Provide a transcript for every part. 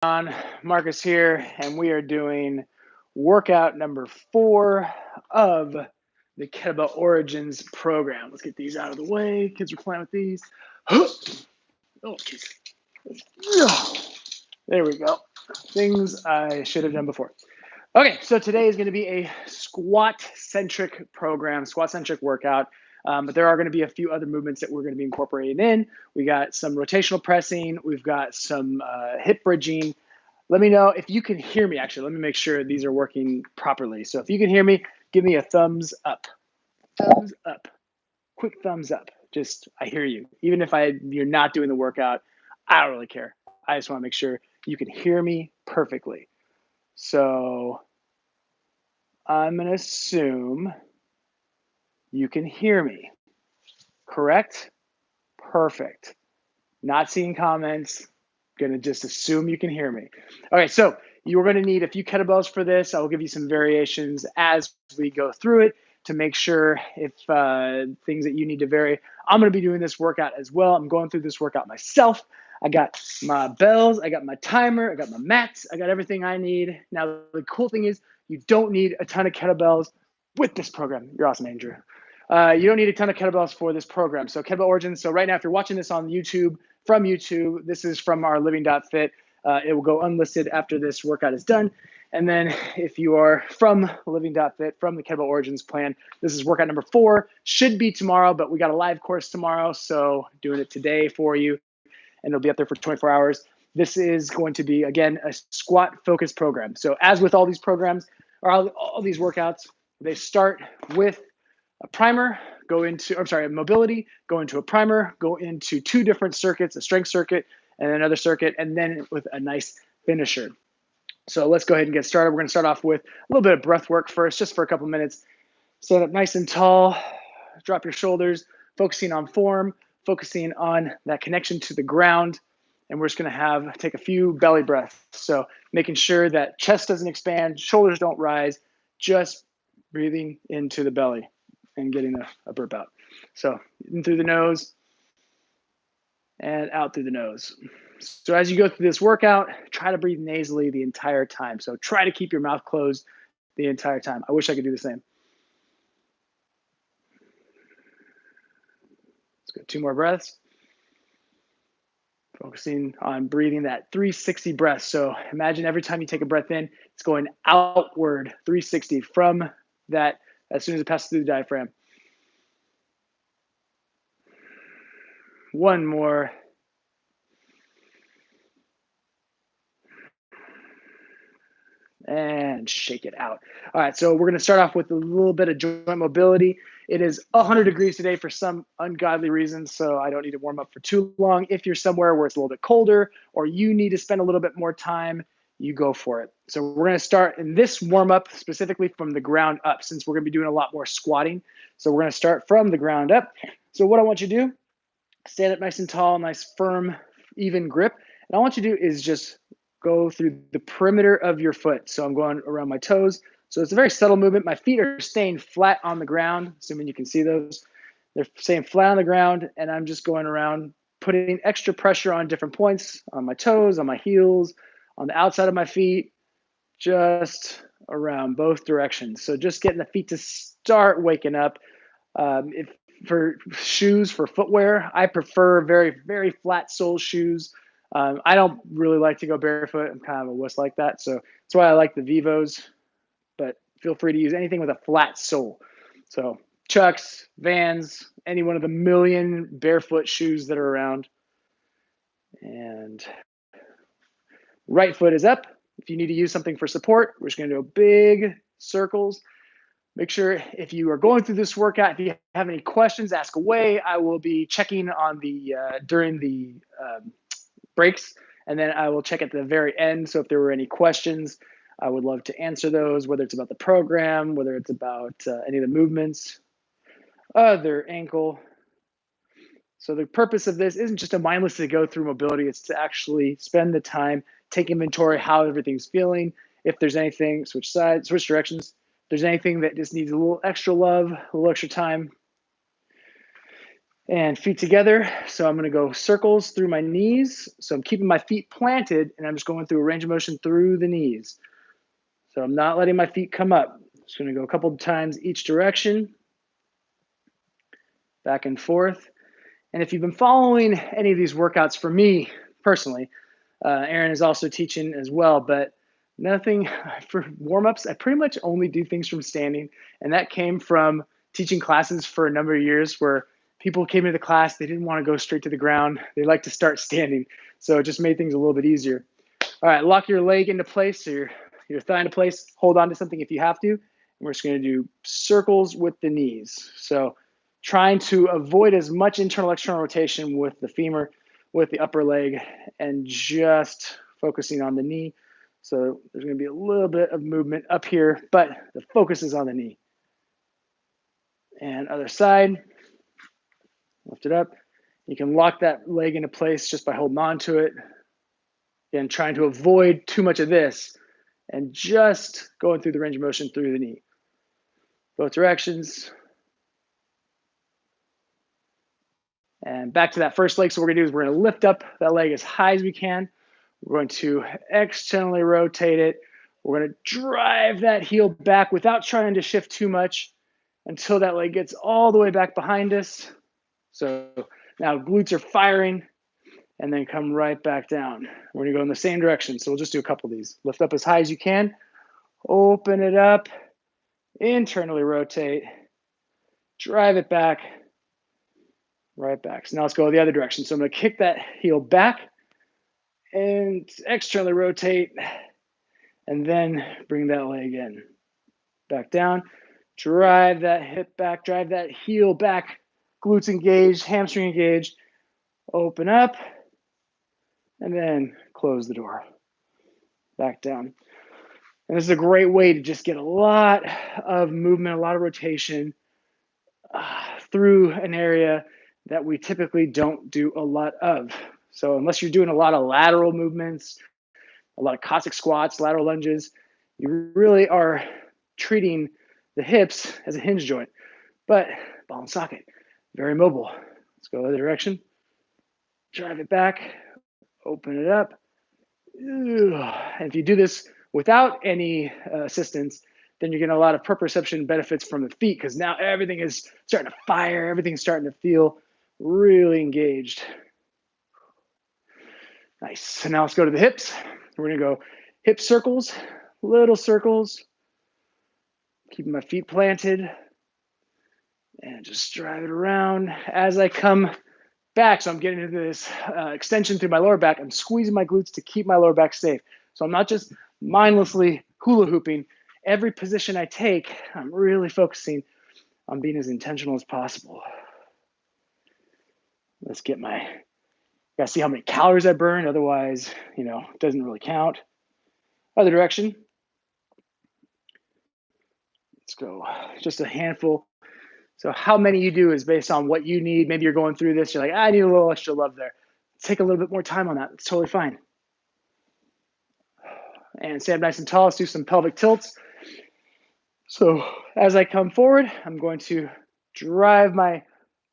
on? Marcus here, and we are doing workout number 4 of the Kettlebell Origins program. Let's get these out of the way. Kids are playing with these. Oh, kids. There we go. Things I should have done before. Okay, so today is going to be a squat-centric program, squat-centric workout. But there are going to be a few other movements that we're going to be incorporating in. We got some rotational pressing. We've got some hip bridging. Let me know if you can hear me, actually. Let me make sure these are working properly. So if you can hear me, give me a thumbs up. Thumbs up. Quick thumbs up. Just, I hear you. Even if you're not doing the workout, I don't really care. I just want to make sure you can hear me perfectly. So I'm going to assume you can hear me. Correct? Perfect. Not seeing comments. Going to just assume you can hear me. Okay, so you're going to need a few kettlebells for this. I will give you some variations as we go through it to make sure if things that you need to vary. I'm going to be doing this workout as well. I'm going through this workout myself. I got my bells, I got my timer, I got my mats, I got everything I need. Now, the cool thing is you don't need a ton of kettlebells with this program. You're awesome, Andrew. You don't need a ton of kettlebells for this program. So Kettlebell Origins. So right now, if you're watching this on YouTube, from YouTube, this is from our Living.Fit. It will go unlisted after this workout is done. And then if you are from Living.Fit, from the Kettlebell Origins plan, this is workout number 4. Should be tomorrow, but we got a live course tomorrow. So doing it today for you, and it'll be up there for 24 hours. This is going to be, again, a squat-focused program. So as with all these programs, or all these workouts, they start with a primer, a mobility, go into a primer, go into 2 different circuits, a strength circuit and another circuit, and then with a nice finisher. So let's go ahead and get started. We're going to start off with a little bit of breath work first, just for a couple minutes. Stand up nice and tall, drop your shoulders, focusing on form, focusing on that connection to the ground. And we're just going to take a few belly breaths. So making sure that chest doesn't expand, shoulders don't rise, just breathing into the belly and getting a burp out. So in through the nose and out through the nose. So as you go through this workout, try to breathe nasally the entire time. So try to keep your mouth closed the entire time. I wish I could do the same. Let's go 2 more breaths. Focusing on breathing that 360 breath. So imagine every time you take a breath in, it's going outward 360 from that as soon as it passes through the diaphragm. 1 more. And shake it out. All right, so we're going to start off with a little bit of joint mobility. It is 100 degrees today for some ungodly reasons, so I don't need to warm up for too long. If you're somewhere where it's a little bit colder or you need to spend a little bit more time, you go for it. So we're going to start in this warm-up specifically from the ground up, since we're going to be doing a lot more squatting. So we're going to start from the ground up. So what I want you to do, stand up nice and tall, nice, firm, even grip. And all I want you to do is just go through the perimeter of your foot. So I'm going around my toes. So it's a very subtle movement. My feet are staying flat on the ground, assuming you can see those. They're staying flat on the ground, and I'm just going around putting extra pressure on different points, on my toes, on my heels, on the outside of my feet, just around both directions. So just getting the feet to start waking up. If for shoes, for footwear, I prefer very, very flat sole shoes. I don't really like to go barefoot. I'm kind of a wuss like that. So that's why I like the Vivos, but feel free to use anything with a flat sole. So Chucks, Vans, any one of the million barefoot shoes that are around. And right foot is up. If you need to use something for support, we're just going to do big circles. Make sure if you are going through this workout, if you have any questions, ask away. I will be checking on during the breaks, and then I will check at the very end. So if there were any questions, I would love to answer those, whether it's about the program, whether it's about any of the movements, other ankle. So the purpose of this isn't just to mindlessly go through mobility. It's to actually spend the time, take inventory, how everything's feeling. If there's anything, switch sides, switch directions. If there's anything that just needs a little extra love, a little extra time, And feet together. So I'm going to go circles through my knees. So I'm keeping my feet planted and I'm just going through a range of motion through the knees. So I'm not letting my feet come up. Just going to go a couple of times each direction, back and forth. And if you've been following any of these workouts for me personally, Aaron is also teaching as well, but nothing for warm-ups. I pretty much only do things from standing. And that came from teaching classes for a number of years where people came into the class, they didn't want to go straight to the ground. They like to start standing. So it just made things a little bit easier. All right, lock your leg into place, so your thigh into place. Hold on to something if you have to. And we're just going to do circles with the knees. So trying to avoid as much internal external rotation with the femur, with the upper leg, and just focusing on the knee. So there's going to be a little bit of movement up here, but the focus is on the knee. And other side, lift it up. You can lock that leg into place just by holding on to it. Again, trying to avoid too much of this and just going through the range of motion through the knee. Both directions. And back to that first leg. So what we're going to do is we're going to lift up that leg as high as we can. We're going to externally rotate it. We're going to drive that heel back without trying to shift too much until that leg gets all the way back behind us. So now glutes are firing and then come right back down. We're going to go in the same direction. So we'll just do a couple of these. Lift up as high as you can. Open it up. Internally rotate. Drive it back. Right back. So now let's go the other direction. So I'm going to kick that heel back and externally rotate and then bring that leg in. Back down. Drive that hip back. Drive that heel back. Glutes engaged. Hamstring engaged. Open up. And then close the door. Back down. And this is a great way to just get a lot of movement, a lot of rotation through an area that we typically don't do a lot of. So unless you're doing a lot of lateral movements, a lot of Cossack squats, lateral lunges, you really are treating the hips as a hinge joint. But ball and socket, very mobile. Let's go the other direction. Drive it back, open it up. And if you do this without any assistance, then you're getting a lot of proprioception benefits from the feet because now everything is starting to fire, everything's starting to feel really engaged. Nice. So now let's go to the hips. We're going to go hip circles, little circles, keeping my feet planted, and just drive it around as I come back. So I'm getting into this extension through my lower back. I'm squeezing my glutes to keep my lower back safe. So I'm not just mindlessly hula hooping. Every position I take, I'm really focusing on being as intentional as possible. Let's get gotta see how many calories I burn. Otherwise, it doesn't really count. Other direction. Let's go just a handful. So how many you do is based on what you need. Maybe you're going through this. You're like, I need a little extra love there. Take a little bit more time on that. It's totally fine. And stand nice and tall. Let's do some pelvic tilts. So as I come forward, I'm going to drive my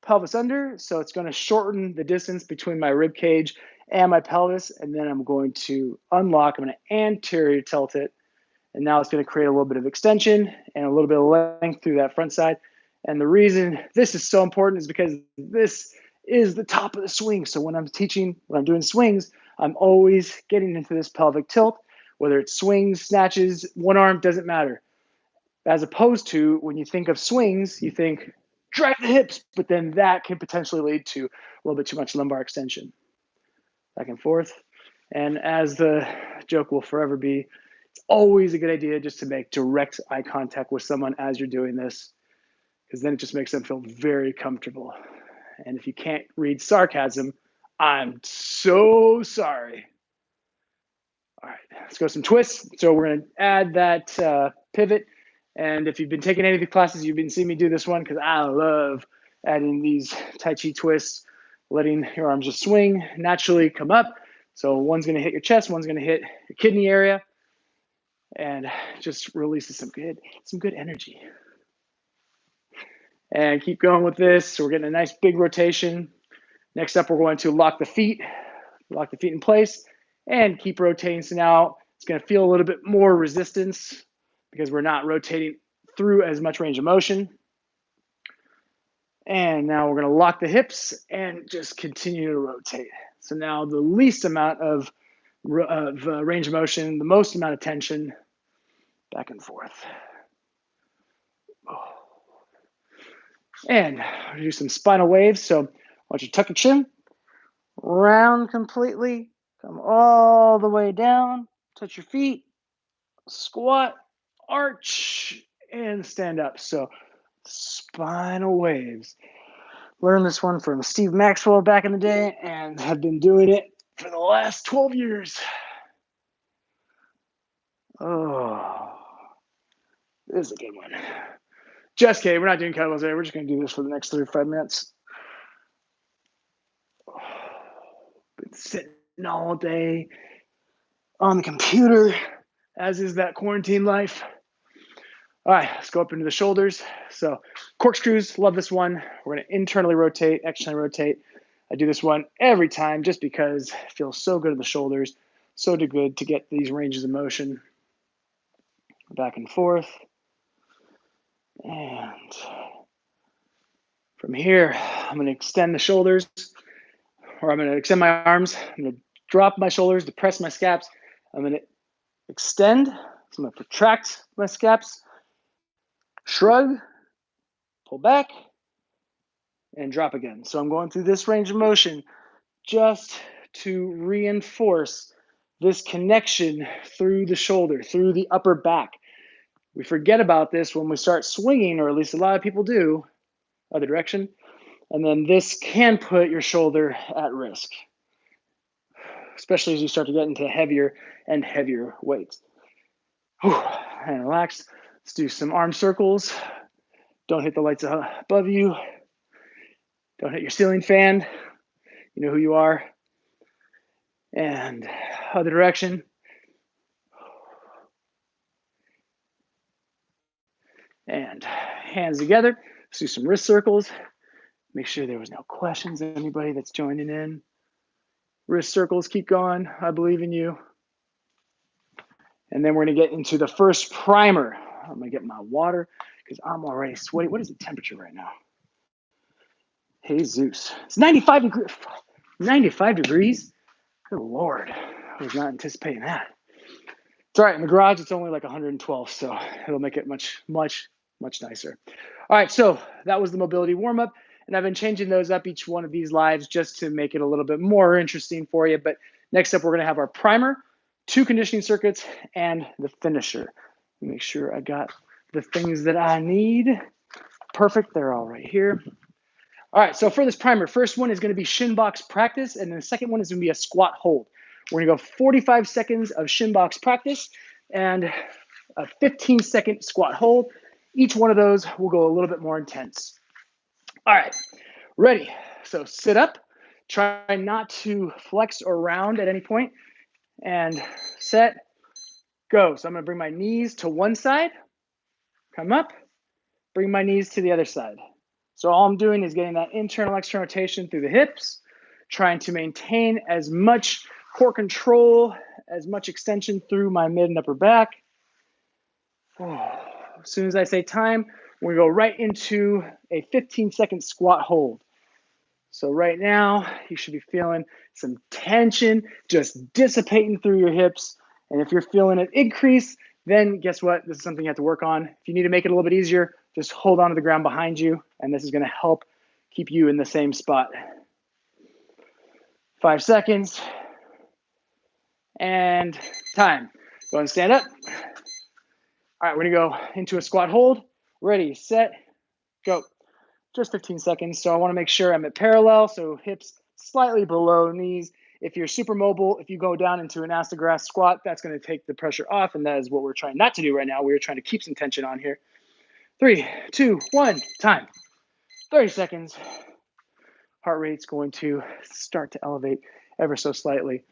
pelvis under. So it's going to shorten the distance between my rib cage and my pelvis. And then I'm going to unlock. I'm going to anterior tilt it. And now it's going to create a little bit of extension and a little bit of length through that front side. And the reason this is so important is because this is the top of the swing. So when I'm doing swings, I'm always getting into this pelvic tilt, whether it's swings, snatches, one arm, doesn't matter. As opposed to when you think of swings, you think drive the hips, but then that can potentially lead to a little bit too much lumbar extension. Back and forth. And as the joke will forever be, it's always a good idea just to make direct eye contact with someone as you're doing this, because then it just makes them feel very comfortable. And if you can't read sarcasm, I'm so sorry. All right, let's go some twists. So we're going to add that pivot. And if you've been taking any of the classes, you've been seeing me do this one because I love adding these Tai Chi twists, letting your arms just swing, naturally come up. So one's going to hit your chest, one's going to hit your kidney area, and just releases some good energy. And keep going with this. So we're getting a nice big rotation. Next up, we're going to lock the feet in place, and keep rotating. So now it's going to feel a little bit more resistance because we're not rotating through as much range of motion. And now we're going to lock the hips and just continue to rotate. So now the least amount of range of motion, the most amount of tension, back and forth. And do some spinal waves. So I want you to tuck your chin, round completely, come all the way down, touch your feet, squat, arch, and stand up. So spinal waves. Learned this one from Steve Maxwell back in the day and have been doing it for the last 12 years. Oh, this is a good one. Just kidding, we're not doing kettlebells today. We're just going to do this for the next 35 minutes. Been sitting all day on the computer, as is that quarantine life. All right, let's go up into the shoulders. So corkscrews, love this one. We're going to internally rotate, externally rotate. I do this one every time just because it feels so good in the shoulders, so good to get these ranges of motion. Back and forth. And from here, I'm going to extend the shoulders, or I'm going to extend my arms. I'm going to drop my shoulders, depress my scaps. I'm going to extend, so I'm going to protract my scaps, shrug, pull back, and drop again. So I'm going through this range of motion just to reinforce this connection through the shoulder, through the upper back. We forget about this when we start swinging, or at least a lot of people do, other direction. And then this can put your shoulder at risk, especially as you start to get into heavier and heavier weights. Whew, and relax. Let's do some arm circles. Don't hit the lights above you. Don't hit your ceiling fan. You know who you are. And other direction. And hands together. Let's do some wrist circles. Make sure there was no questions. Anybody that's joining in. Wrist circles, keep going. I believe in you. And then we're going to get into the first primer. I'm going to get my water because I'm already sweaty. What is the temperature right now? Hey, Zeus. It's 95 degrees. 95 degrees? Good Lord. I was not anticipating that. It's all right. In the garage, it's only like 112, so it'll make it much nicer. All right, so that was the mobility warm-up, and I've been changing those up each one of these lives just to make it a little bit more interesting for you. But next up, we're going to have our primer, 2 conditioning circuits, and the finisher. Make sure I got the things that I need. Perfect. They're all right here. All right, so for this primer, first one is going to be shin box practice, and the second one is going to be a squat hold. We're going to go 45 seconds of shin box practice and a 15-second squat hold. Each one of those will go a little bit more intense. All right, ready. So sit up. Try not to flex or round at any point. And set, go. So I'm going to bring my knees to one side, come up, bring my knees to the other side. So all I'm doing is getting that internal external rotation through the hips, trying to maintain as much core control, as much extension through my mid and upper back. As soon as I say time, we go right into a 15-second squat hold. So right now, you should be feeling some tension just dissipating through your hips. And if you're feeling it increase, then guess what? This is something you have to work on. If you need to make it a little bit easier, just hold on to the ground behind you, and this is going to help keep you in the same spot. 5 seconds. And time. Go ahead and stand up. All right, we're going to go into a squat hold. Ready, set, go. Just 15 seconds. So I want to make sure I'm at parallel, so hips slightly below knees. If you're super mobile, if you go down into an acid grass squat, that's going to take the pressure off, and that is what we're trying not to do right now. We're trying to keep some tension on here. 3, 2, 1, time. 30 seconds. Heart rate's going to start to elevate ever so slightly.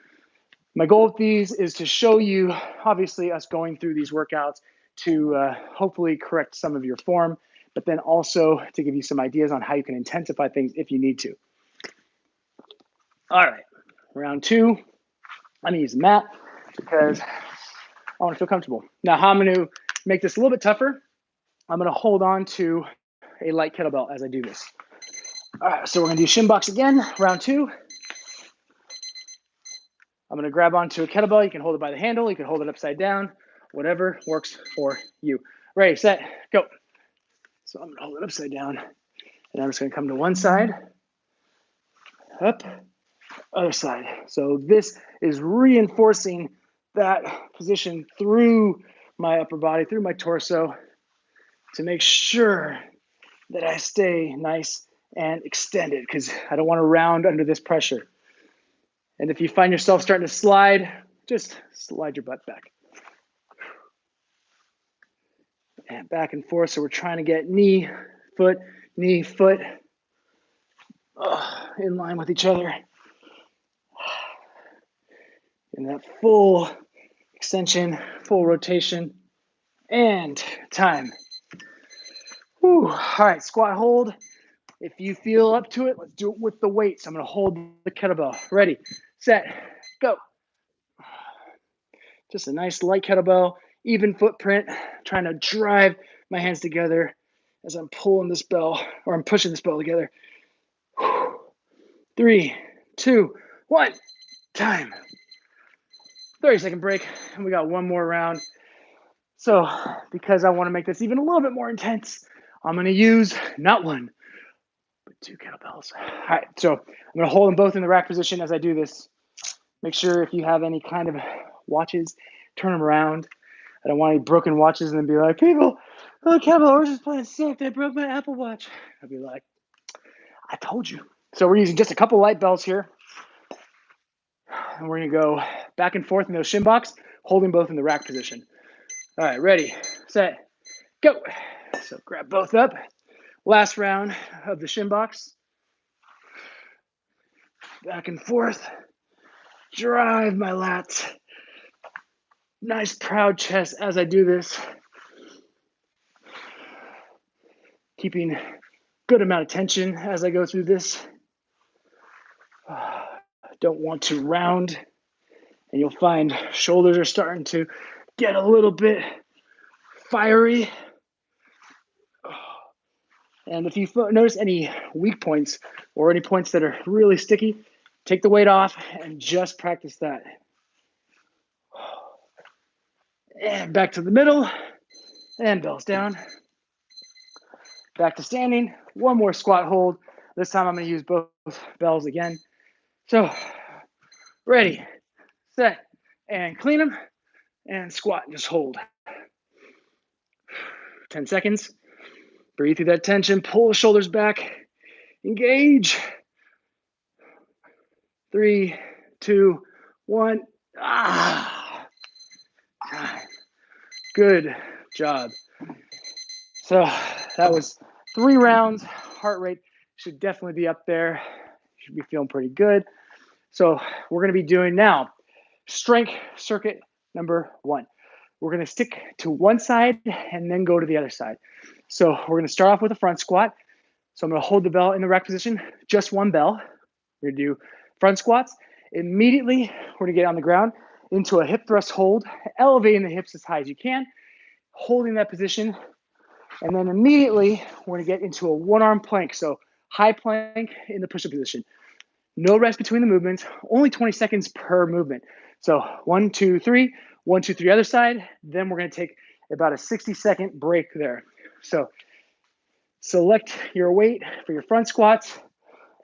My goal with these is to show you, obviously, us going through these workouts to hopefully correct some of your form, but then also to give you some ideas on how you can intensify things if you need to. All right, round 2, I'm gonna use the mat because I wanna feel comfortable. Now, how I'm gonna make this a little bit tougher, I'm gonna hold on to a light kettlebell as I do this. All right, so we're gonna do shin box again, round 2. I'm gonna grab onto a kettlebell. You can hold it by the handle, you can hold it upside down, whatever works for you. Ready, set, go. So I'm gonna hold it upside down, and I'm just gonna come to one side, up, other side. So this is reinforcing that position through my upper body, through my torso, to make sure that I stay nice and extended, because I don't want to round under this pressure. And if you find yourself starting to slide, just slide your butt back. And back and forth. So we're trying to get knee, foot, in line with each other. In that full extension, full rotation, and time. Whew. All right, squat hold. If you feel up to it, let's do it with the weights. I'm gonna hold the kettlebell. Ready, set, go. Just a nice light kettlebell, even footprint, trying to drive my hands together as I'm pulling this bell, or I'm pushing this bell together. 3, 2, 1, time. 30-second break, and we got one more round. So because I want to make this even a little bit more intense, I'm going to use not one, but 2 kettlebells. All right, so I'm going to hold them both in the rack position as I do this. Make sure if you have any kind of watches, turn them around. I don't want any broken watches and then be like, people, oh, kettlebell, we're just playing sick. They broke my Apple Watch. I'll be like, I told you. So we're using just a couple light bells here. And we're going to go back and forth in those shin box, holding both in the rack position. All right, ready, set, go. So grab both up. Last round of the shin box. Back and forth. Drive my lats. Nice proud chest as I do this. Keeping good amount of tension as I go through this. Don't want to round. And you'll find shoulders are starting to get a little bit fiery. And if you notice any weak points or any points that are really sticky, take the weight off and just practice that. And back to the middle, and bells down. Back to standing, one more squat hold. This time I'm gonna use both bells again. So, ready, set, and clean them, and squat, and just hold. 10 seconds. Breathe through that tension, pull the shoulders back, engage. 3, 2, 1. Good job. So that was 3 rounds. Heart rate should definitely be up there. Should be feeling pretty good. So we're going to be doing now strength circuit number 1. We're going to stick to one side and then go to the other side. So we're going to start off with a front squat. So I'm going to hold the bell in the rack position, just one bell. We're going to do front squats. Immediately, we're going to get on the ground into a hip thrust hold, elevating the hips as high as you can, holding that position. And then immediately, we're going to get into a one-arm plank. So high plank in the push-up position. No rest between the movements, only 20 seconds per movement. So 1, 2, 3, 1, 2, 3, other side. Then we're going to take about a 60-second break there. So select your weight for your front squats,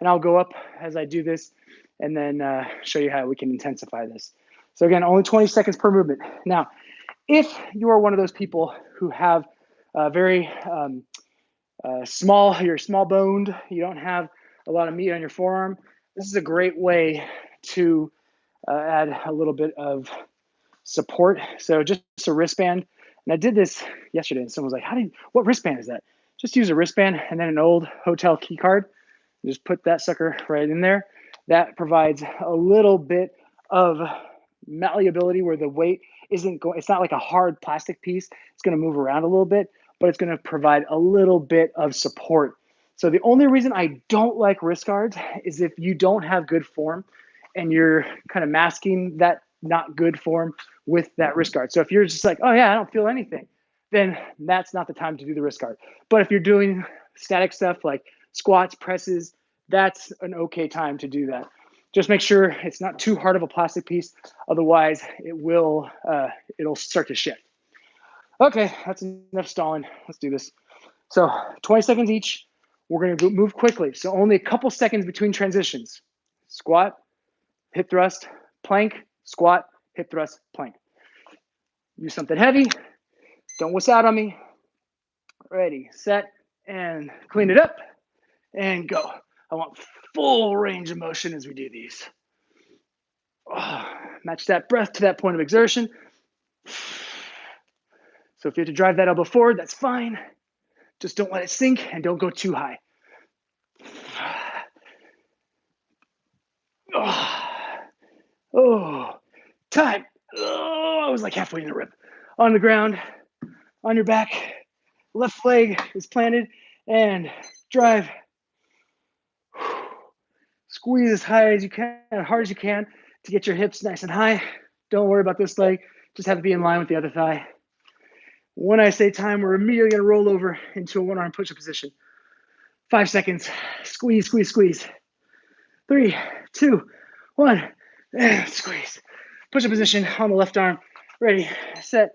and I'll go up as I do this and then show you how we can intensify this. So again, only 20 seconds per movement. Now, if you are one of those people who have very small, you're small boned, you don't have a lot of meat on your forearm, this is a great way to add a little bit of support. So just a wristband. And I did this yesterday and someone was like, what wristband is that? Just use a wristband and then an old hotel key card. Just put that sucker right in there. That provides a little bit of malleability where the weight isn't going, it's not like a hard plastic piece. It's going to move around a little bit, but it's going to provide a little bit of support. So the only reason I don't like wrist guards is if you don't have good form and you're kind of masking that not good form with that wrist guard. So if you're just like, oh yeah, I don't feel anything, then that's not the time to do the wrist guard. But if you're doing static stuff like squats, presses, that's an okay time to do that. Just make sure it's not too hard of a plastic piece. Otherwise, it'll start to shift. Okay, that's enough stalling. Let's do this. So 20 seconds each. We're going to move quickly. So only a couple seconds between transitions. Squat, hip thrust, plank, squat, hip thrust, plank. Use something heavy. Don't wuss out on me. Ready, set, and clean it up, and go. I want full range of motion as we do these. Match that breath to that point of exertion. So if you have to drive that elbow forward, that's fine. Just don't let it sink and don't go too high. Oh, time. Oh, I was like halfway in the rip. On the ground, on your back, left leg is planted, and drive. Squeeze as high as you can, as hard as you can to get your hips nice and high. Don't worry about this leg. Just have to be in line with the other thigh. When I say time, we're immediately going to roll over into a one-arm push-up position. 5 seconds. Squeeze, squeeze, squeeze. 3, 2, 1. And squeeze. Push-up position on the left arm. Ready, set,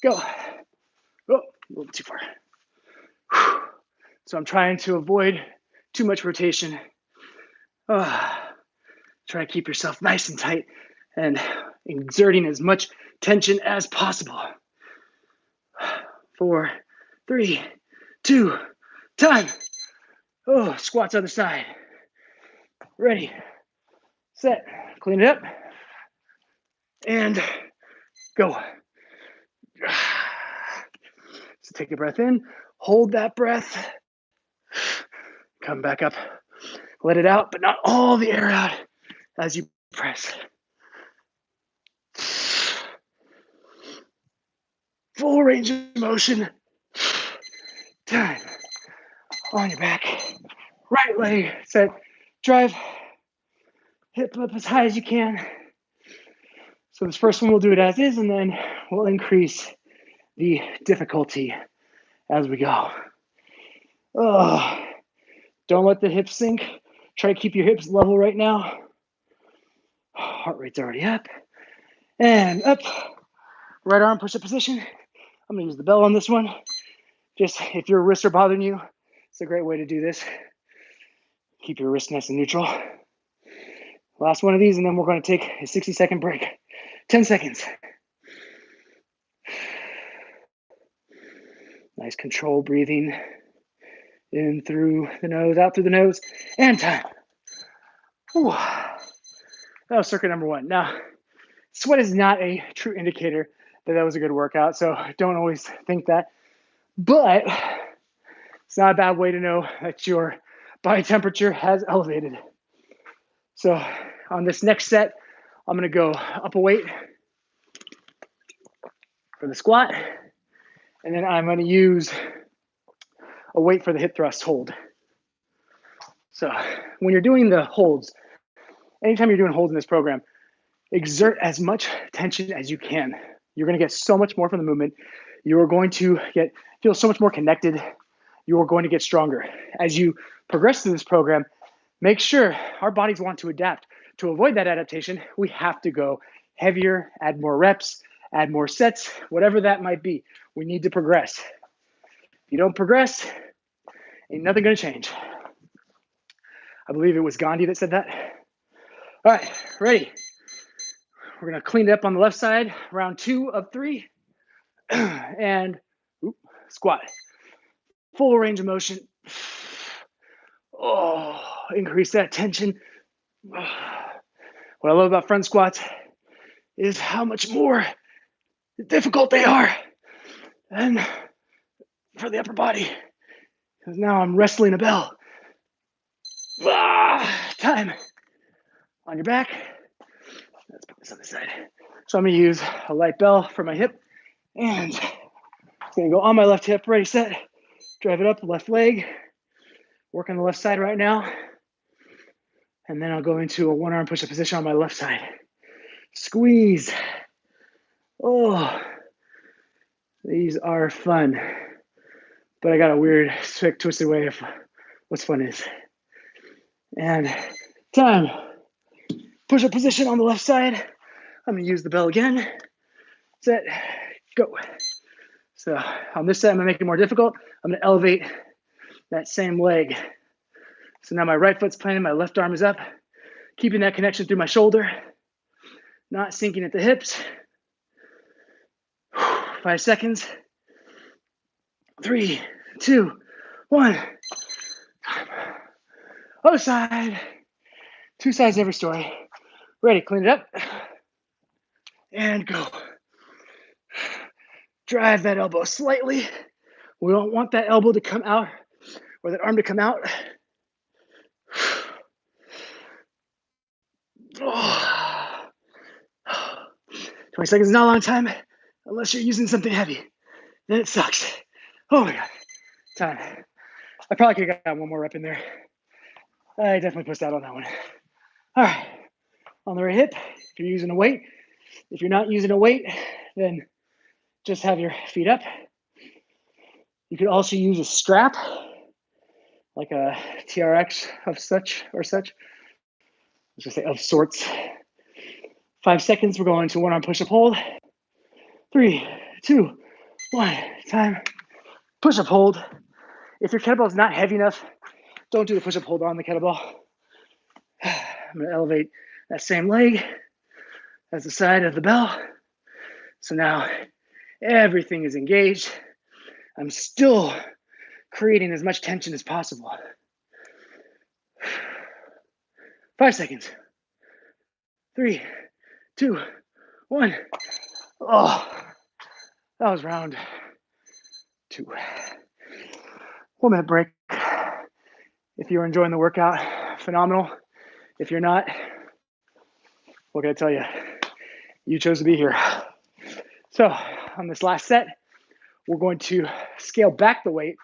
go. Oh, a little bit too far. So I'm trying to avoid too much rotation. Try to keep yourself nice and tight and exerting as much tension as possible. 4, 3, 2, time. Oh, squats other side. Ready, set, clean it up, and go. So take a breath in, hold that breath, come back up, let it out, but not all the air out as you press. Full range of motion. Time. On your back. Right leg, set, drive. Hip up as high as you can. So this first one, we'll do it as is, and then we'll increase the difficulty as we go. Oh, don't let the hips sink. Try to keep your hips level right now. Heart rate's already up. And up. Right arm push-up position. I'm gonna use the bell on this one. Just if your wrists are bothering you, it's a great way to do this. Keep your wrist nice and neutral. Last one of these, and then we're going to take a 60-second break. 10 seconds. Nice controlled breathing. In through the nose, out through the nose, and time. Whew. That was circuit number 1. Now, sweat is not a true indicator that was a good workout, so don't always think that. But it's not a bad way to know that your body temperature has elevated. So on this next set, I'm going to go up a weight for the squat, and then I'm going to use a weight for the hip thrust hold. So when you're doing the holds, anytime you're doing holds in this program, exert as much tension as you can. You're going to get so much more from the movement. You are going to feel so much more connected. You are going to get stronger. As you progress through this program, make sure our bodies want to adapt. To avoid that adaptation, we have to go heavier, add more reps, add more sets, whatever that might be. We need to progress. If you don't progress, ain't nothing going to change. I believe it was Gandhi that said that. All right, ready. We're going to clean it up on the left side, round 2 of 3, and squat. Full range of motion. Oh, increase that tension. What I love about front squats is how much more difficult they are than for the upper body. Because now I'm wrestling a bell. Time. On your back. Let's put this on the side. So I'm going to use a light bell for my hip and Gonna go on my left hip, ready, set, drive it up, left leg, work on the left side right now. And then I'll go into a one arm push-up position on my left side. Squeeze. Oh, these are fun. But I got a weird, sick, twisted way of what's fun is. And time. Push-up position on the left side. I'm gonna use the bell again. Set, go. So on this side, I'm gonna make it more difficult. I'm gonna elevate that same leg. So now my right foot's planted, my left arm is up, keeping that connection through my shoulder, not sinking at the hips. 5 seconds. 3, 2, 1. Other side. 2 sides every story. Ready, clean it up. And go. Drive that elbow slightly. We don't want that elbow to come out or that arm to come out. 20 seconds is not a long time unless you're using something heavy. Then it sucks. Oh my God. Time. I probably could have got one more rep in there. I definitely pushed out on that one. All right. On the right hip, if you're using a weight. If you're not using a weight, then just have your feet up. You could also use a strap, like a TRX of such. Let's just say of sorts. 5 seconds, we're going to one arm push-up hold. 3, 2, 1, time. Push-up hold. If your kettlebell is not heavy enough, don't do the push-up hold on the kettlebell. I'm gonna elevate that same leg as the side of the bell. So now everything is engaged. I'm still creating as much tension as possible. 5 seconds. 3, 2, 1. Oh, that was round 2. 1 minute break. If you're enjoying the workout, phenomenal. If you're not, what can I tell you? You chose to be here. So on this last set, we're going to scale back the weight,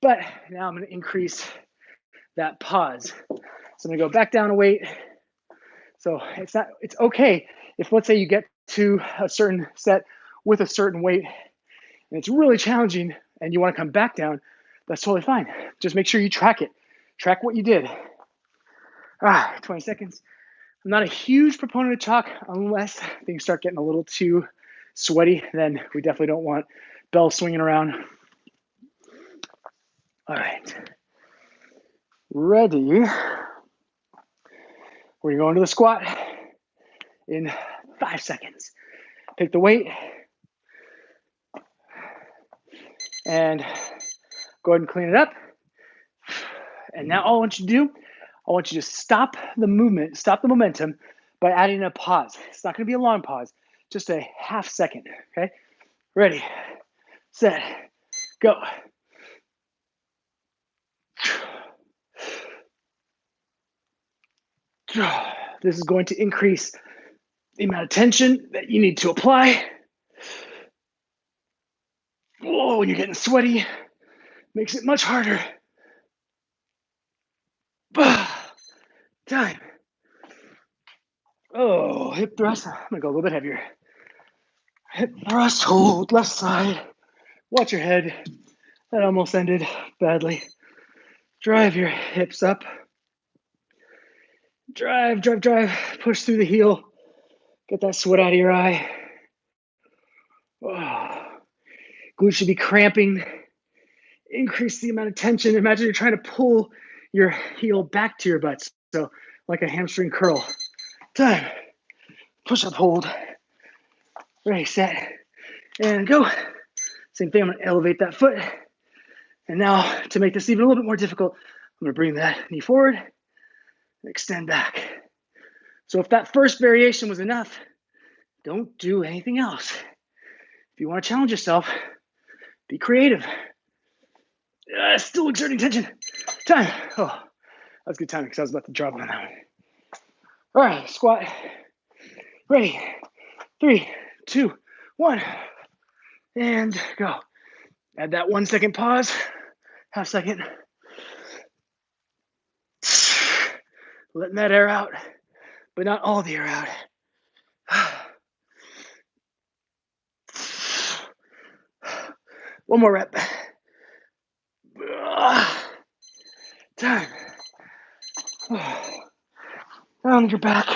but now I'm going to increase that pause. So I'm going to go back down a weight. So it's okay if, let's say, you get to a certain set with a certain weight and it's really challenging and you want to come back down, that's totally fine. Just make sure you track it. Track what you did. All right, 20 seconds. I'm not a huge proponent of chalk unless things start getting a little too sweaty. Then we definitely don't want bell swinging around. All right. Ready. We're going to the squat in 5 seconds. Pick the weight and go ahead and clean it up. And now all I want you to do, I want you to stop the movement, stop the momentum by adding a pause. It's not going to be a long pause, just a half second, okay? Ready, set, go. This is going to increase the amount of tension that you need to apply. Whoa, when you're getting sweaty, makes it much harder. Time. Oh, hip thrust. I'm gonna go a little bit heavier. Hip thrust, hold, left side. Watch your head. That almost ended badly. Drive your hips up. Drive. Push through the heel. Get that sweat out of your eye. Oh. Glutes should be cramping. Increase the amount of tension. Imagine you're trying to pull your heel back to your butt. So like a hamstring curl. Time. Push up, hold. Ready, set, and go. Same thing, I'm gonna elevate that foot. And now to make this even a little bit more difficult, I'm gonna bring that knee forward and extend back. So if that first variation was enough, don't do anything else. If you wanna challenge yourself, be creative. Still exerting tension. Time. Oh, that was good timing because I was about to drop on that one. All right, squat. Ready. 3, 2, 1. And go. Add that 1 second pause, half second. Letting that air out, but not all the air out. One more rep. Time. On your back.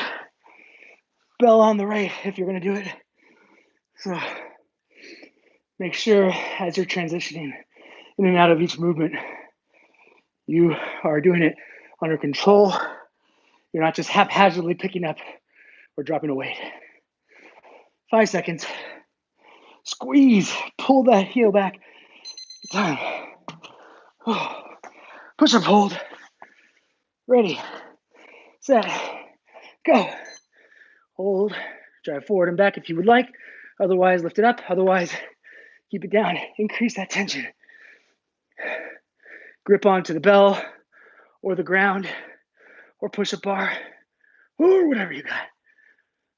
Bell on the right if you're going to do it. So make sure as you're transitioning in and out of each movement, you are doing it under control. You're not just haphazardly picking up or dropping a weight. 5 seconds. Squeeze. Pull that heel back. Time. Push up, hold. Ready. Set. Go. Hold. Drive forward and back if you would like. Otherwise, lift it up. Otherwise, keep it down. Increase that tension. Grip onto the bell or the ground or push-up bar or whatever you got.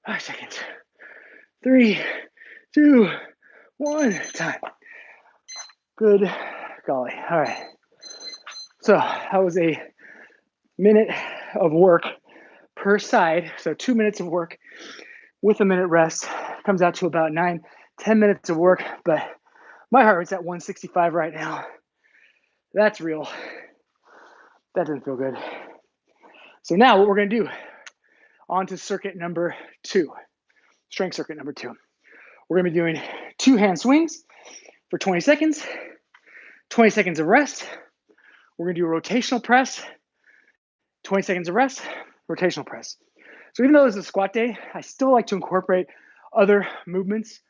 5 seconds. 3, 2, 1. Time. Good golly. All right. So that was a minute of work per side. So 2 minutes of work with a minute rest comes out to about 9, 10 minutes of work. But my heart rate's at 165 right now. That's real. That didn't feel good. So now what we're going to do, on to circuit number 2, strength circuit number 2. We're going to be doing 2 hand swings for 20 seconds, 20 seconds of rest. We're going to do a rotational press, 20 seconds of rest, rotational press. So even though it's a squat day, I still like to incorporate other movements.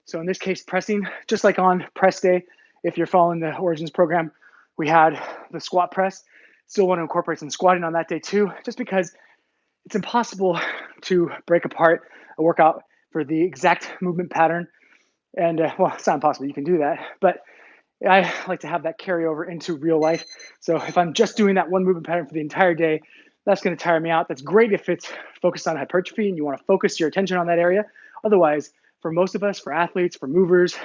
So in this case, pressing, just like on press day, if you're following the Origins program, we had the squat press. Still want to incorporate some squatting on that day too, just because it's impossible to break apart a workout for the exact movement pattern. And well, it's not impossible, you can do that, but I like to have that carry over into real life. So if I'm just doing that one movement pattern for the entire day, that's going to tire me out. That's great if it's focused on hypertrophy and you want to focus your attention on that area. Otherwise, for most of us, for athletes, for movers,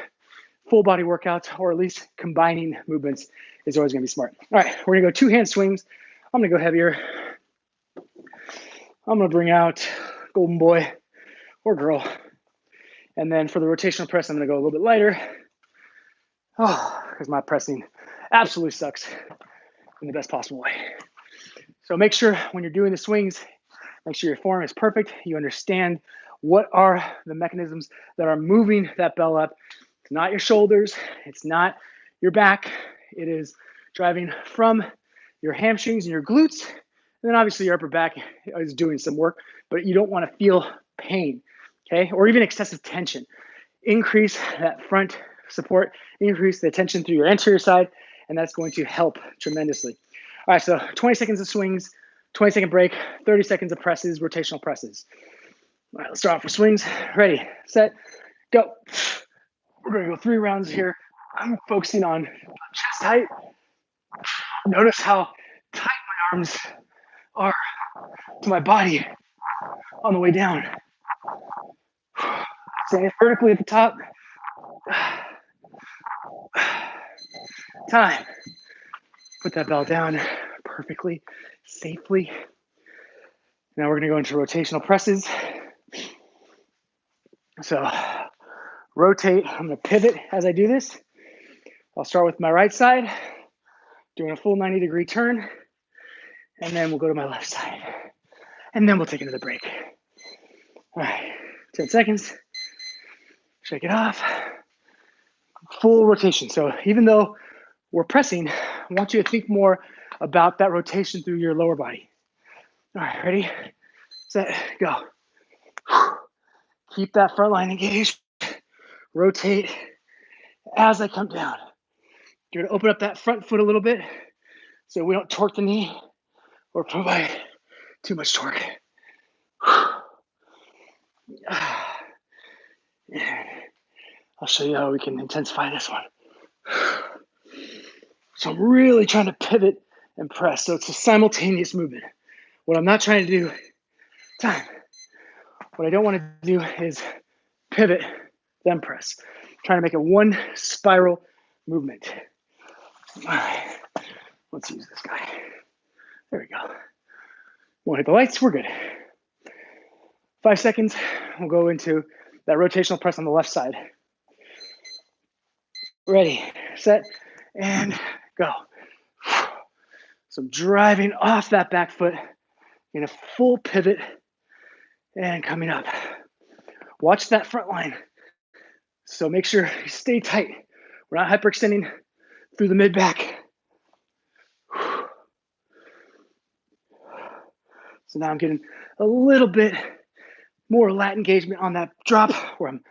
full body workouts, or at least combining movements is always going to be smart. All right, we're going to go 2 hand swings. I'm going to go heavier. I'm going to bring out golden boy or girl. And then for the rotational press, I'm going to go a little bit lighter. Oh, because my pressing absolutely sucks in the best possible way. So make sure when you're doing the swings, make sure your form is perfect. You understand what are the mechanisms that are moving that bell up. It's not your shoulders. It's not your back. It is driving from your hamstrings and your glutes. And then obviously your upper back is doing some work, but you don't want to feel pain, okay? Or even excessive tension. Increase that front support, increase the tension through your anterior side, and that's going to help tremendously. All right, so 20 seconds of swings, 20-second break, 30 seconds of presses, rotational presses. All right, let's start off with swings. Ready, set, go. We're going to go 3 rounds here. I'm focusing on chest height. Notice how tight my arms are to my body on the way down. Staying vertically at the top. Time. Put that bell down perfectly, safely. Now we're going to go into rotational presses. So rotate. I'm going to pivot as I do this. I'll start with my right side, doing a full 90-degree turn, and then we'll go to my left side. And then we'll take another break. All right, 10 seconds. Shake it off. Full rotation. So even though we're pressing, I want you to think more about that rotation through your lower body. All right, ready, set, go. Keep that front line engaged. Rotate as I come down. You're gonna open up that front foot a little bit so we don't torque the knee or provide too much torque. I'll show you how we can intensify this one. So I'm really trying to pivot and press. So it's a simultaneous movement. What I'm not trying to do, time. What I don't want to do is pivot, then press. I'm trying to make it one spiral movement. All right, let's use this guy. There we go. Won't hit the lights, we're good. 5 seconds, we'll go into that rotational press on the left side. Ready, set, and go. So I'm driving off that back foot in a full pivot and coming up. Watch that front line. So make sure you stay tight. We're not hyperextending through the mid-back. So now I'm getting a little bit more lat engagement on that drop where I'm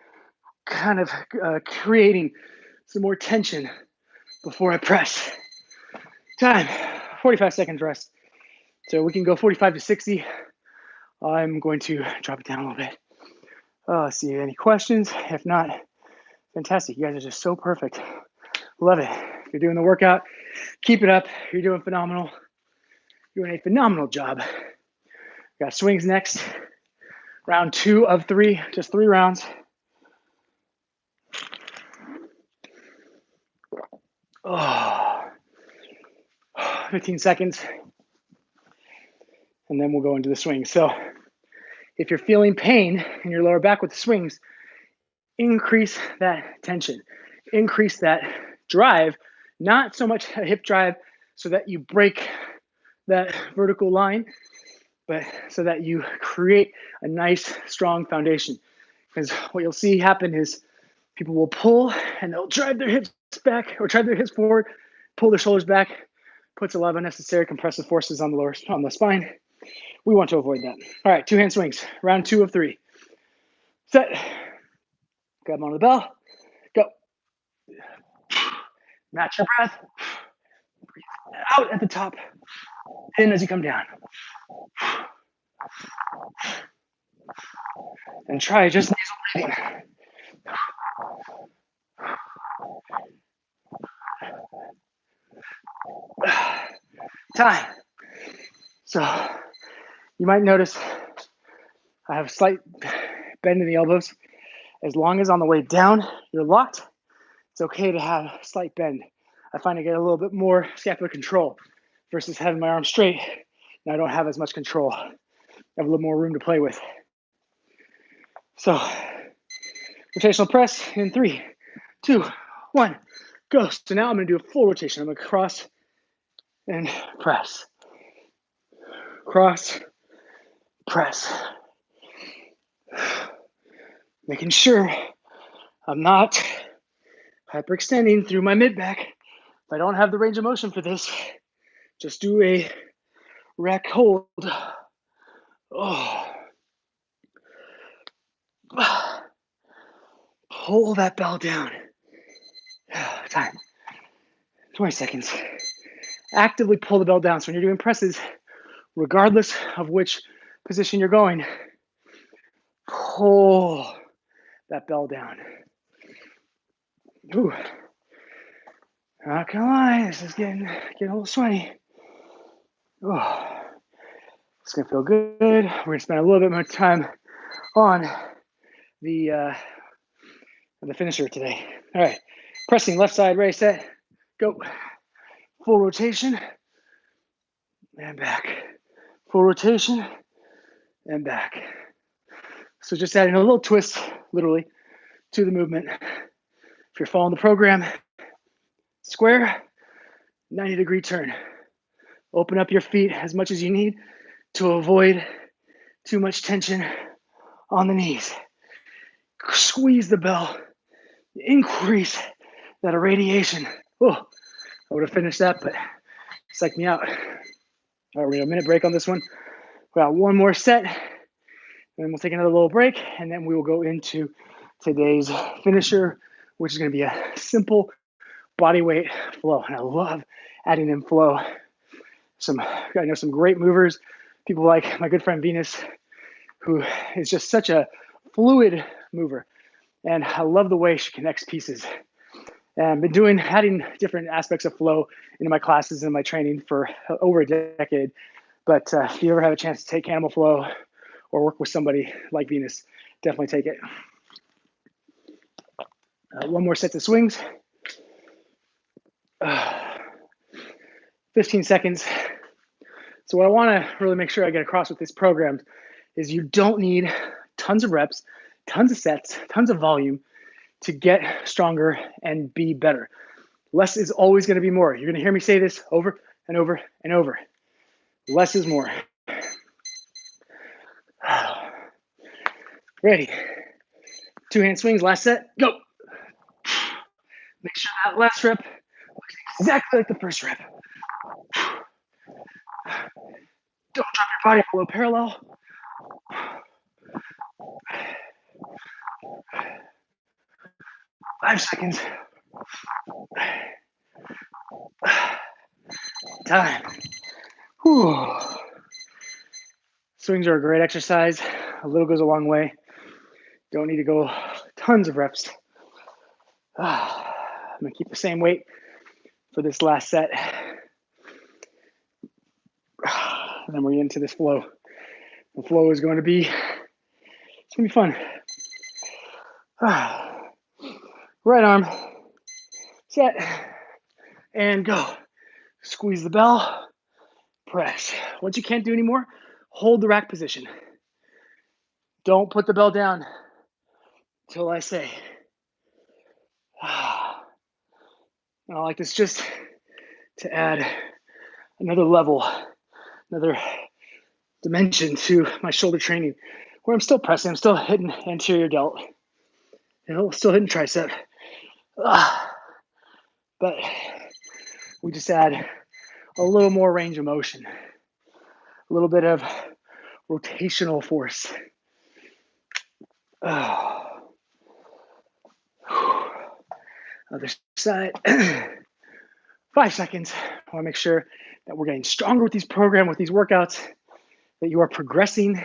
kind of creating some more tension before I press. Time, 45 seconds rest. So we can go 45 to 60. I'm going to drop it down a little bit. Let's see, any questions? If not, fantastic. You guys are just so perfect. Love it. If you're doing the workout, keep it up. You're doing phenomenal. You're doing a phenomenal job. Got swings next. Round 2 of 3, just 3 rounds. Oh, 15 seconds. And then we'll go into the swings. So if you're feeling pain in your lower back with the swings, increase that tension, increase that drive, not so much a hip drive so that you break that vertical line, but so that you create a nice, strong foundation. Because what you'll see happen is people will pull and they'll drive their hips back or drive their hips forward, pull their shoulders back, puts a lot of unnecessary compressive forces on the spine. We want to avoid that. All right, 2-hand swings, round 2 of 3. Set, grab them on the bell, go. Match your breath. Out at the top, in as you come down. And try just nasal breathing. Time. So you might notice I have a slight bend in the elbows. As long as on the way down you're locked, it's okay to have a slight bend. I find I get a little bit more scapular control versus having my arm straight, and I don't have as much control. I have a little more room to play with. So, rotational press in 3, 2, 1, go. So now I'm gonna do a full rotation. I'm gonna cross and press. Cross, press. Making sure I'm not hyperextending through my mid-back. If I don't have the range of motion for this, just do a rack hold. Oh. Pull that bell down. Time. 20 seconds. Actively pull the bell down. So when you're doing presses, regardless of which position you're going, pull that bell down. Ooh. Not gonna lie, this is getting a little sweaty. Oh. It's gonna feel good. We're gonna spend a little bit more time on the finisher today. All right, pressing left side, ready, set, go. Full rotation and back. Full rotation and back. So just adding a little twist, literally, to the movement. If you're following the program, square, 90-degree turn. Open up your feet as much as you need to avoid too much tension on the knees. Squeeze the bell, increase that irradiation. Oh, I would have finished that, but psyched me out. All right, we're gonna a minute break on this one. We got one more set, and then we'll take another little break, and then we will go into today's finisher, which is gonna be a simple body weight flow. And I love adding in flow. I know some great movers, people like my good friend Venus, who is just such a fluid mover. And I love the way she connects pieces. And I've been adding different aspects of flow into my classes and my training for over a decade. But if you ever have a chance to take animal flow or work with somebody like Venus, definitely take it. One more set of swings. 15 seconds. So what I want to really make sure I get across with this program is you don't need tons of reps, tons of sets, tons of volume to get stronger and be better. Less is always going to be more. You're going to hear me say this over and over and over. Less is more. Ready. 2-hand swings, last set, go. Make sure that last rep looks exactly like the first rep. Don't drop your body below parallel. 5 seconds. Time. Whew. Swings are a great exercise. A little goes a long way. Don't need to go tons of reps. I'm gonna keep the same weight for this last set. And then we're into this flow. The flow is going to be, it's gonna be fun. Right arm, set, and go. Squeeze the bell, press. Once you can't do anymore, hold the rack position. Don't put the bell down until I say. And I like this just to add another level, another dimension to my shoulder training, where I'm still pressing, I'm still hitting anterior delt, still hitting tricep. But we just add a little more range of motion, a little bit of rotational force. Other side. 5 seconds. I want to make sure that we're getting stronger with these programs, with these workouts, that you are progressing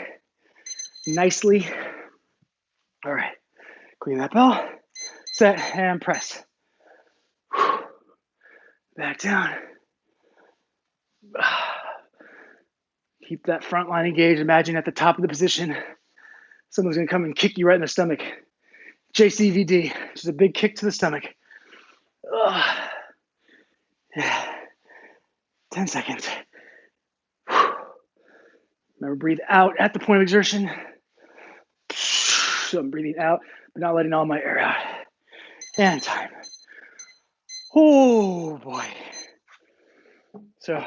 nicely. All right. Clean that bell. Set and press. Back down. Keep that front line engaged. Imagine at the top of the position, someone's going to come and kick you right in the stomach. JCVD, which is a big kick to the stomach. 10 seconds. Remember, breathe out at the point of exertion. So I'm breathing out, but not letting all my air out. And time. Oh boy. So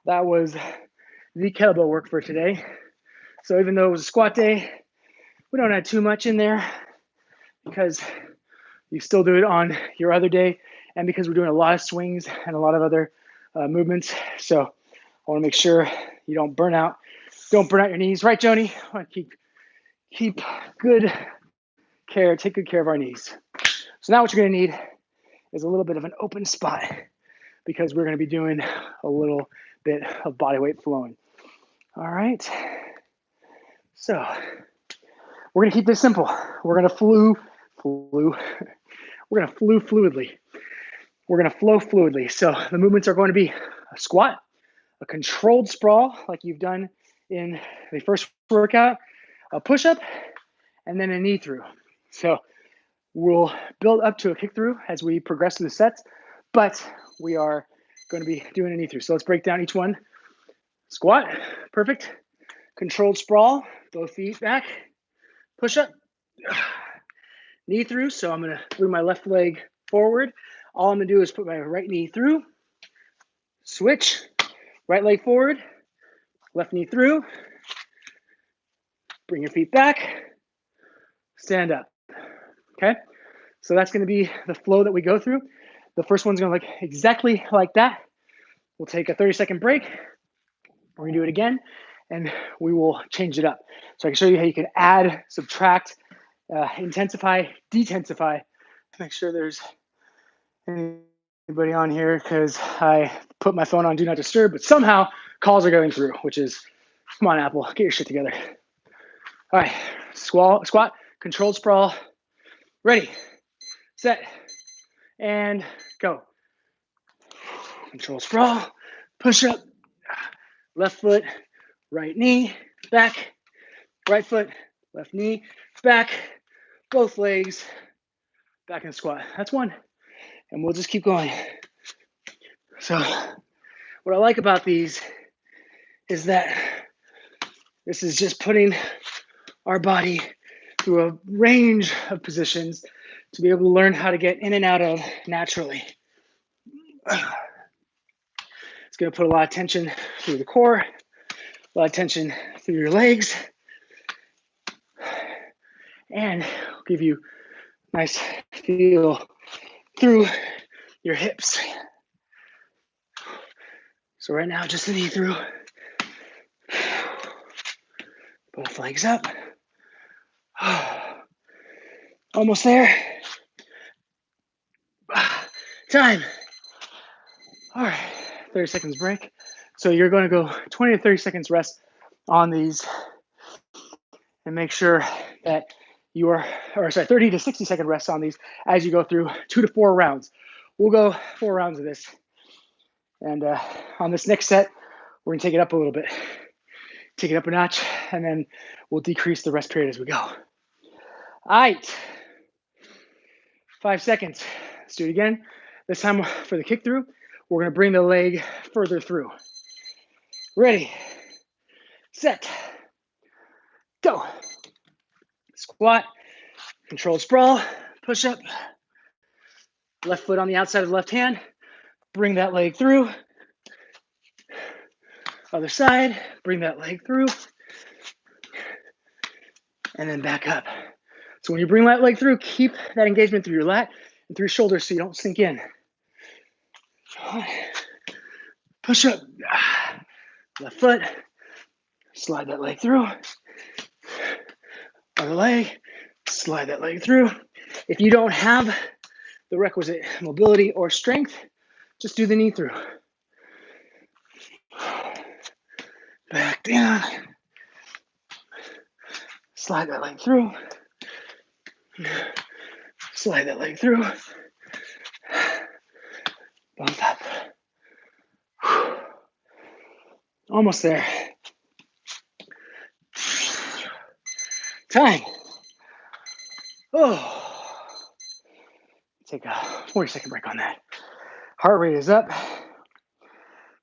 that was the kettlebell work for today. So even though it was a squat day, we don't add too much in there because you still do it on your other day, and because we're doing a lot of swings and a lot of other movements. So I want to make sure you don't burn out. Don't burn out your knees, right, Joni? I want to keep good care, take good care of our knees. So now what you're going to need is a little bit of an open spot, because we're going to be doing a little bit of body weight flowing. All right. So we're going to keep this simple. We're going to we're going to fluidly. We're going to flow fluidly. So the movements are going to be a squat, a controlled sprawl like you've done in the first workout, a push-up, and then a knee through. So we'll build up to a kick through as we progress through the sets, but we are going to be doing a knee through. So let's break down each one. Squat, perfect. Controlled sprawl, both feet back. Push up, knee through. So I'm going to bring my left leg forward. All I'm going to do is put my right knee through, switch, right leg forward, left knee through, bring your feet back, stand up. Okay, so that's going to be the flow that we go through. The first one's going to look exactly like that. We'll take a 30-second break. We're going to do it again, and we will change it up. So I can show you how you can add, subtract, intensify, detensify. Make sure there's anybody on here, because I put my phone on Do Not Disturb, but somehow calls are going through, which is, come on, Apple, get your shit together. All right, squat, controlled sprawl. Ready, set, and go. Control sprawl, push up, left foot, right knee, back, right foot, left knee, back, both legs, back in squat. That's one. And we'll just keep going. So what I like about these is that this is just putting our body through a range of positions to be able to learn how to get in and out of naturally. It's going to put a lot of tension through the core, a lot of tension through your legs, and give you a nice feel through your hips. So right now, just the knee through. Both legs up. Almost there. Time. All right, 30 seconds break. So you're going to go 20 to 30 seconds rest on these and make sure that you are, 30 to 60 second rest on these as you go through 2 to 4 rounds. We'll go 4 rounds of this. And on this next set, we're gonna take it up a little bit. Take it up a notch, and then we'll decrease the rest period as we go. All right, 5 seconds. Let's do it again. This time for the kick through, we're gonna bring the leg further through. Ready, set, go. Squat, controlled sprawl, push up. Left foot on the outside of the left hand. Bring that leg through. Other side, bring that leg through. And then back up. So when you bring that leg through, keep that engagement through your lat and through your shoulders so you don't sink in. Push up. Left foot. Slide that leg through. Other leg. Slide that leg through. If you don't have the requisite mobility or strength, just do the knee through. Back down. Slide that leg through. Slide that leg through. Both up. Almost there. Time. Oh. Take a 40-second break on that. Heart rate is up.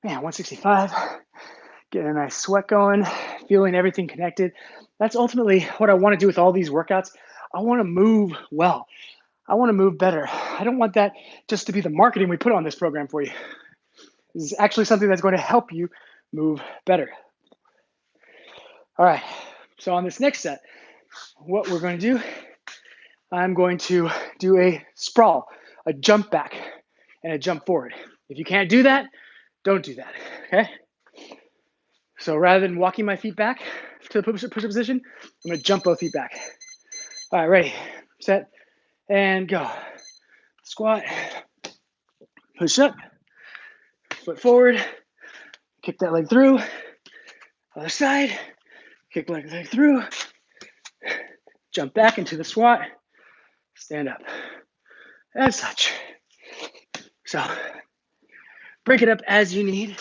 Man, 165. Getting a nice sweat going, feeling everything connected. That's ultimately what I want to do with all these workouts. I want to move well. I want to move better. I don't want that just to be the marketing we put on this program for you. This is actually something that's going to help you move better. All right, so on this next set, what we're going to do, I'm going to do a sprawl, a jump back, and a jump forward. If you can't do that, don't do that, okay? So rather than walking my feet back to the push-up position, I'm gonna jump both feet back. All right, ready, set, and go. Squat, push up, foot forward, kick that leg through, other side, kick leg through, jump back into the squat, stand up, and such. So break it up as you need.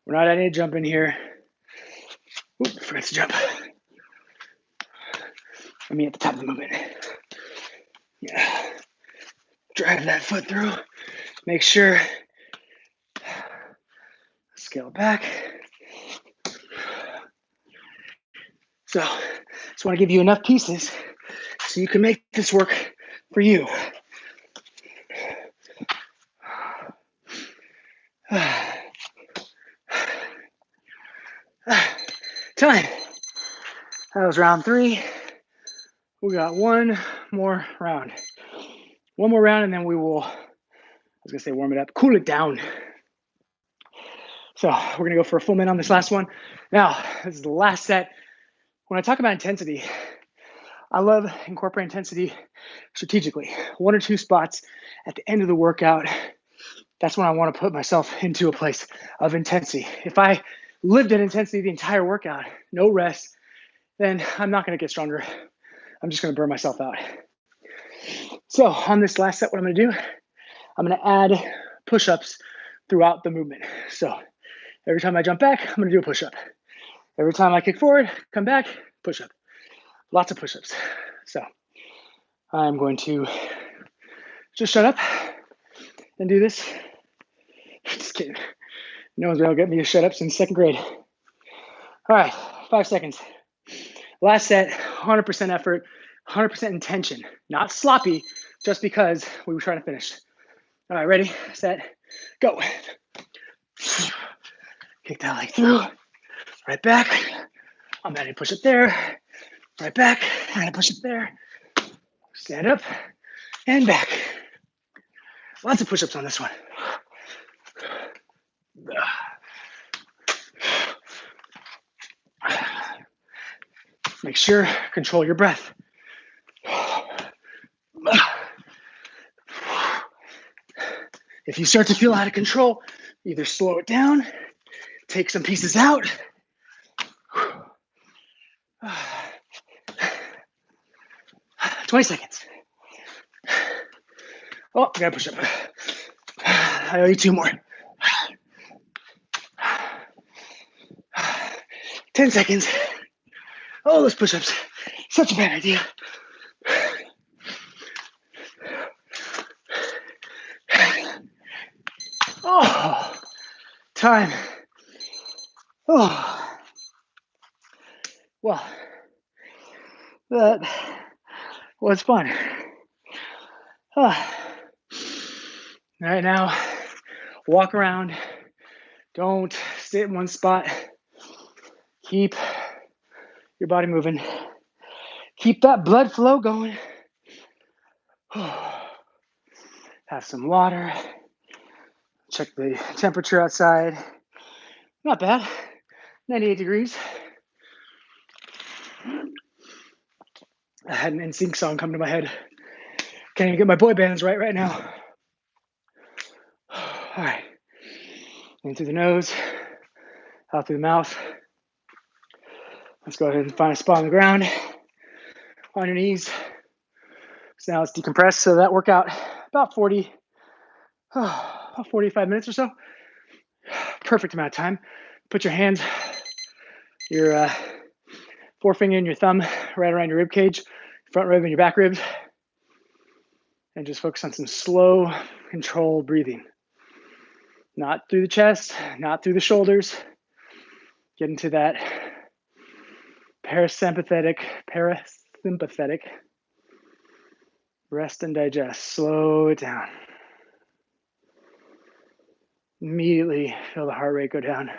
We're not adding a jump in here. Oop, forgot to jump. Let me at the top of the movement. Yeah. Drive that foot through. Make sure. Scale back. So, just want to give you enough pieces so you can make this work for you. Time. That was round 3. We got one more round. One more round, and then we will, warm it up, cool it down. So we're going to go for a full minute on this last one. Now, this is the last set. When I talk about intensity, I love incorporating intensity strategically. 1 or 2 spots at the end of the workout. That's when I want to put myself into a place of intensity. If I lived at intensity the entire workout, no rest, then I'm not going to get stronger. I'm just going to burn myself out. So on this last set, what I'm going to do, I'm going to add push-ups throughout the movement. So every time I jump back, I'm going to do a push-up. Every time I kick forward, come back, push-up. Lots of push-ups. So I'm going to just shut up and do this. Just kidding. No one's been able to get me to shut up since second grade. All right, 5 seconds. Last set, 100% effort, 100% intention. Not sloppy, just because we were trying to finish. All right, ready, set, go. Kick that leg through, right back. I'm adding push up there, right back, and push up there. Stand up and back. Lots of push-ups on this one. Make sure, control your breath. If you start to feel out of control, either slow it down, take some pieces out. 20 seconds. Oh, I gotta push up. I owe you 2 more. 10 seconds. Oh, those push-ups. Such a bad idea. Oh, time. Oh, well, that was fun. All right, now walk around. Don't sit in one spot. Keep your body moving. Keep that blood flow going. Have some water. Check the temperature outside. Not bad. 98 degrees. I had an NSYNC song come to my head. Can't even get my boy bands right now. All right. In through the nose, out through the mouth. Let's go ahead and find a spot on the ground, on your knees. So now let's decompress. So that workout, about 45 minutes or so. Perfect amount of time. Put your hands, your forefinger and your thumb right around your rib cage, front rib and your back ribs, and just focus on some slow, controlled breathing. Not through the chest, not through the shoulders. Get into that parasympathetic, rest and digest. Slow it down. Immediately feel the heart rate go down.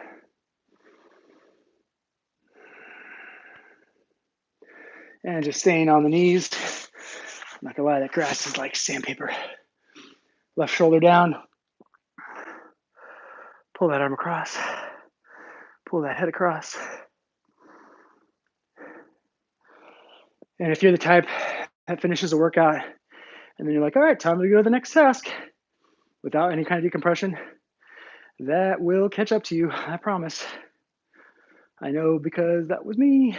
And just staying on the knees. I'm not gonna lie, that grass is like sandpaper. Left shoulder down. Pull that arm across. Pull that head across. And if you're the type that finishes a workout and then you're like, all right, time to go to the next task without any kind of decompression, that will catch up to you, I promise. I know because that was me.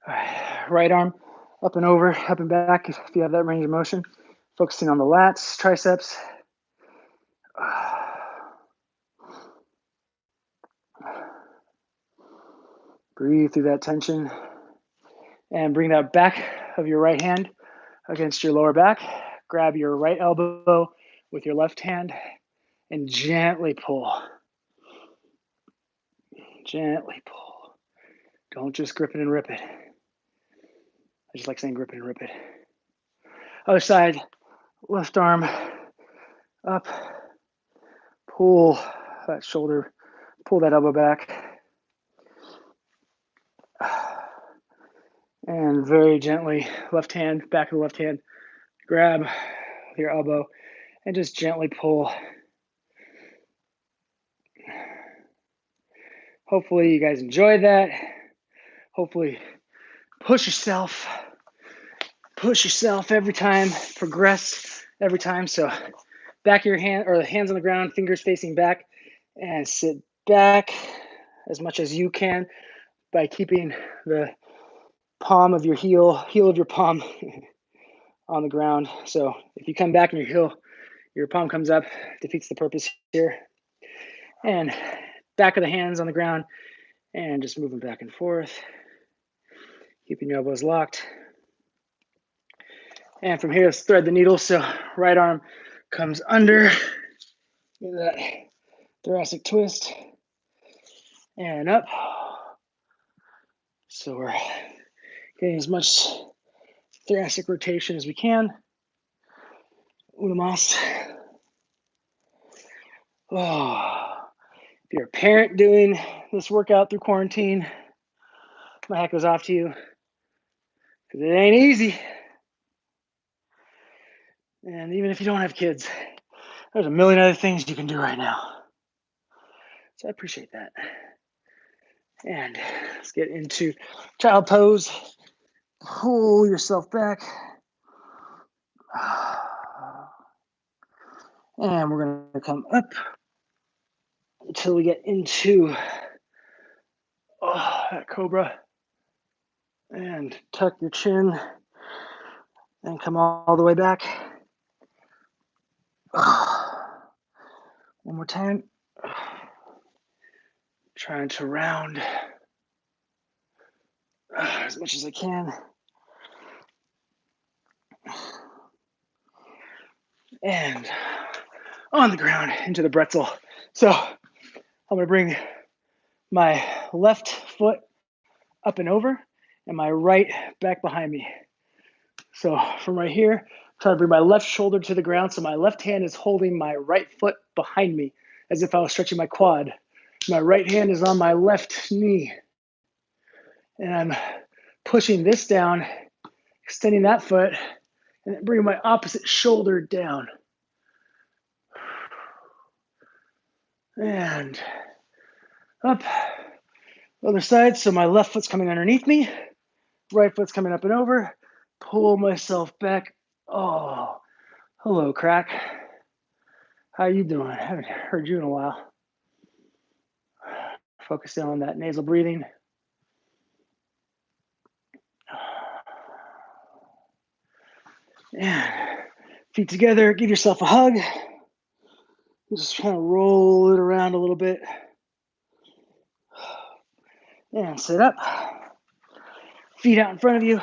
All right, right arm up and over, up and back if you have that range of motion. Focusing on the lats, triceps. Breathe through that tension and bring that back of your right hand against your lower back. Grab your right elbow with your left hand and gently pull. Gently pull. Don't just grip it and rip it. I just like saying grip it and rip it. Other side, left arm up. Pull that shoulder, pull that elbow back. And very gently, left hand, back of the left hand, grab your elbow and just gently pull. Hopefully you guys enjoy that. Hopefully push yourself every time, progress every time. So back of your hand, or the hands on the ground, fingers facing back, and sit back as much as you can by keeping the palm of your heel of your palm on the ground. So if you come back and your palm comes up, defeats the purpose here. And back of the hands on the ground and just moving back and forth, keeping your elbows locked. And from here, let's thread the needle. So right arm comes under. Get that thoracic twist. And up. So we're getting as much thoracic rotation as we can. Unamas. Oh. If you're a parent doing this workout through quarantine, my hat goes off to you, because it ain't easy. And even if you don't have kids, there's a million other things you can do right now. So I appreciate that. And let's get into child pose. Pull yourself back. And we're going to come up until we get into that cobra. And tuck your chin and come all the way back. One more time. Trying to round as much as I can. And on the ground into the pretzel. So I'm going to bring my left foot up and over and my right back behind me. So from right here, try to bring my left shoulder to the ground. So my left hand is holding my right foot behind me as if I was stretching my quad. My right hand is on my left knee. And I'm pushing this down, extending that foot, and then bringing my opposite shoulder down. And up. Other side, so my left foot's coming underneath me, right foot's coming up and over. Pull myself back. Oh, hello, crack. How you doing? I haven't heard you in a while. Focusing on that nasal breathing. And feet together, give yourself a hug. Just kind of roll it around a little bit. And sit up. Feet out in front of you.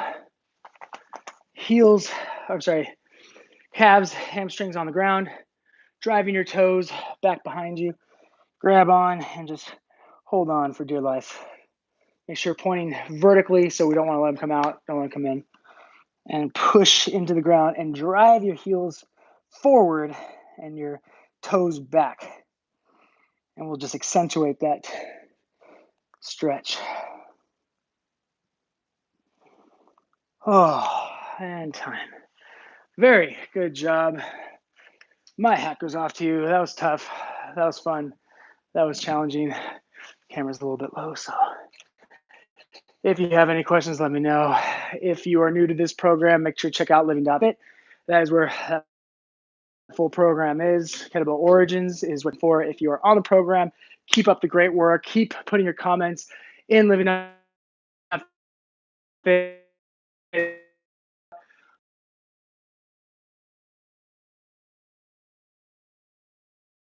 Calves, hamstrings on the ground. Driving your toes back behind you. Grab on and just hold on for dear life. Make sure pointing vertically, so we don't want to let them come out, don't let them come in. And push into the ground and drive your heels forward and your toes back. And we'll just accentuate that stretch. Oh, and time. Very good job. My hat goes off to you. That was tough. That was fun. That was challenging. Camera's a little bit low, so if you have any questions, let me know. If you are new to this program, make sure to check out living.fit. That is where that full program is. Kettlebell Origins is what for. If you are on the program, keep up the great work. Keep putting your comments in living.fit.